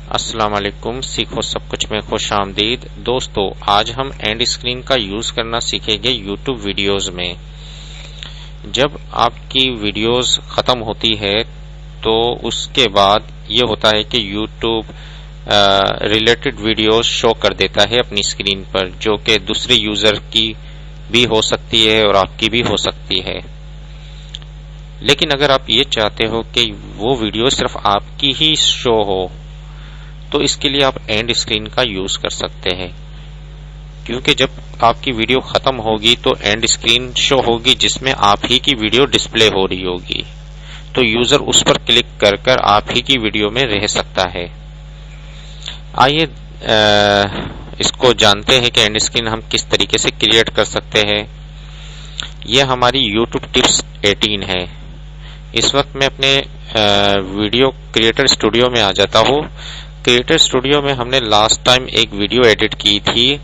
अस्सलाम वालेकुम। सीखो सब कुछ में खुश आमदीद। दोस्तों, आज हम एंड स्क्रीन का यूज करना सीखेंगे यूट्यूब वीडियोस में। जब आपकी वीडियोस खत्म होती है तो उसके बाद ये होता है कि यूट्यूब रिलेटेड वीडियोस शो कर देता है अपनी स्क्रीन पर, जो कि दूसरे यूजर की भी हो सकती है और आपकी भी हो सकती है। लेकिन अगर आप ये चाहते हो कि वो वीडियो सिर्फ आपकी ही शो हो, तो इसके लिए आप एंड स्क्रीन का यूज कर सकते हैं, क्योंकि जब आपकी वीडियो खत्म होगी तो एंड स्क्रीन शो होगी जिसमें आप ही की वीडियो डिस्प्ले हो रही होगी, तो यूजर उस पर क्लिक कर कर आप ही की वीडियो में रह सकता है। आइए इसको जानते हैं कि एंड स्क्रीन हम किस तरीके से क्रिएट कर सकते हैं। यह हमारी YouTube टिप्स 18 है। इस वक्त मैं अपने वीडियो क्रिएटर स्टूडियो में आ जाता हूँ। क्रिएटर स्टूडियो में हमने लास्ट टाइम एक वीडियो एडिट की थी,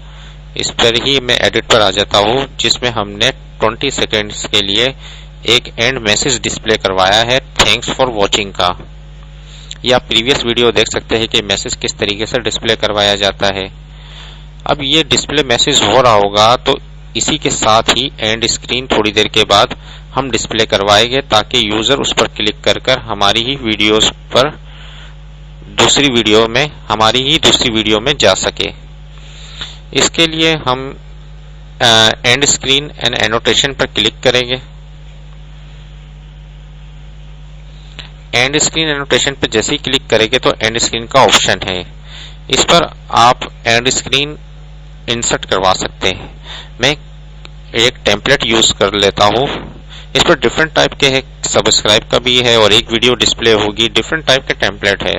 इस पर ही मैं एडिट पर आ जाता हूँ, जिसमें हमने 20 सेकेंड्स के लिए एक एंड मैसेज डिस्प्ले करवाया है थैंक्स फॉर वॉचिंग का। या प्रीवियस वीडियो देख सकते हैं कि मैसेज किस तरीके से डिस्प्ले करवाया जाता है। अब ये डिस्प्ले मैसेज हो रहा होगा तो इसी के साथ ही एंड स्क्रीन थोड़ी देर के बाद हम डिस्प्ले करवाएंगे, ताकि यूजर उस पर क्लिक कर कर हमारी ही वीडियोस पर हमारी ही दूसरी वीडियो में जा सके। इसके लिए हम एंड स्क्रीन एंड एनोटेशन पर क्लिक करेंगे। एंड स्क्रीन एनोटेशन पर जैसे ही क्लिक करेंगे तो एंड स्क्रीन का ऑप्शन है, इस पर आप एंड स्क्रीन इंसर्ट करवा सकते हैं। मैं एक टेम्पलेट यूज कर लेता हूं। इस पर डिफरेंट टाइप के है, सब्सक्राइब का भी है और एक वीडियो डिस्प्ले होगी। डिफरेंट टाइप के टेम्पलेट है,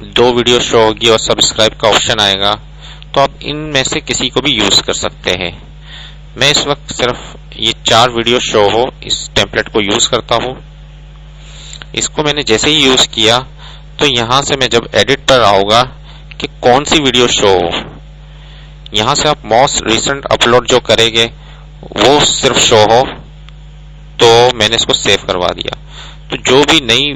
2 वीडियो शो होगी और सब्सक्राइब का ऑप्शन आएगा, तो आप इनमें से किसी को भी यूज कर सकते हैं। मैं इस वक्त सिर्फ ये 4 वीडियो शो हो इस टेम्पलेट को यूज करता हूं। इसको मैंने जैसे ही यूज किया तो यहां से मैं जब एडिट पर आऊंगा कि कौन सी वीडियो शो हो, यहां से आप मोस्ट रिसेंट अपलोड जो करेंगे वो सिर्फ शो हो, तो मैंने इसको सेव करवा दिया। तो जो भी नई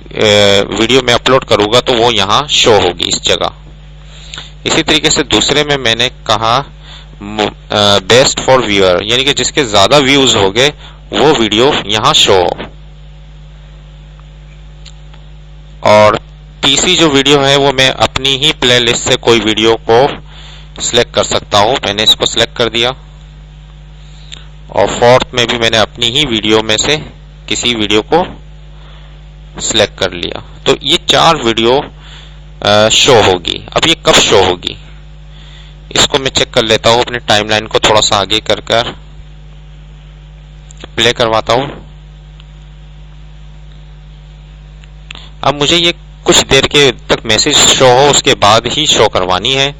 वीडियो में अपलोड करूंगा तो वो यहाँ शो होगी इस जगह। इसी तरीके से दूसरे में मैंने कहा बेस्ट फॉर व्यूअर, यानी कि जिसके ज्यादा व्यूज हो गए वो वीडियो यहाँ शो हो। और तीसरी जो वीडियो है वो मैं अपनी ही प्लेलिस्ट से कोई वीडियो को सिलेक्ट कर सकता हूं। मैंने इसको सिलेक्ट कर दिया। और फोर्थ में भी मैंने अपनी ही वीडियो में से किसी वीडियो को सिलेक्ट कर लिया। तो ये 4 वीडियो शो होगी। अब ये कब शो होगी इसको मैं चेक कर लेता हूं। अपने टाइमलाइन को थोड़ा सा आगे कर कर प्ले करवाता हूं। अब मुझे ये कुछ देर के तक मैसेज शो हो उसके बाद ही शो करवानी है,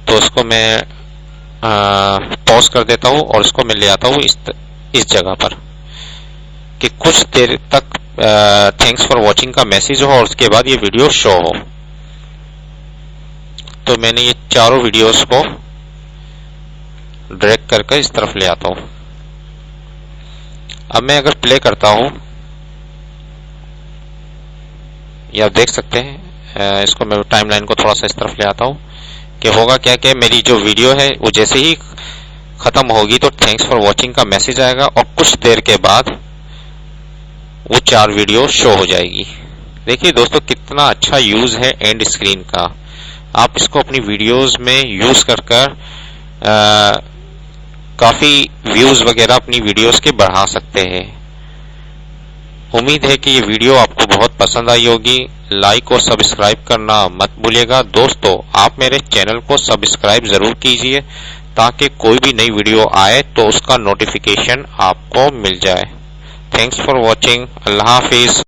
तो उसको मैं पॉज कर देता हूं और इसको मैं ले आता हूं इस जगह पर कि कुछ देर तक थैंक्स फॉर वॉचिंग का मैसेज हो और उसके बाद ये वीडियो शो हो। तो मैंने ये चारों वीडियोस को ड्रैग करके इस तरफ ले आता हूं। अब मैं अगर प्ले करता हूं, या आप देख सकते हैं, इसको मैं टाइमलाइन को थोड़ा सा इस तरफ ले आता हूं कि होगा क्या कि मेरी जो वीडियो है वो जैसे ही खत्म होगी तो थैंक्स फॉर वॉचिंग का मैसेज आएगा और कुछ देर के बाद वो 4 वीडियो शो हो जाएगी। देखिए दोस्तों, कितना अच्छा यूज है एंड स्क्रीन का। आप इसको अपनी वीडियोस में यूज कर काफी व्यूज वगैरह अपनी वीडियोस के बढ़ा सकते हैं। उम्मीद है कि ये वीडियो आपको बहुत पसंद आई होगी। लाइक और सब्सक्राइब करना मत भूलिएगा। दोस्तों, आप मेरे चैनल को सब्सक्राइब जरूर कीजिए ताकि कोई भी नई वीडियो आए तो उसका नोटिफिकेशन आपको मिल जाए। Thanks for watching. Allah Hafiz.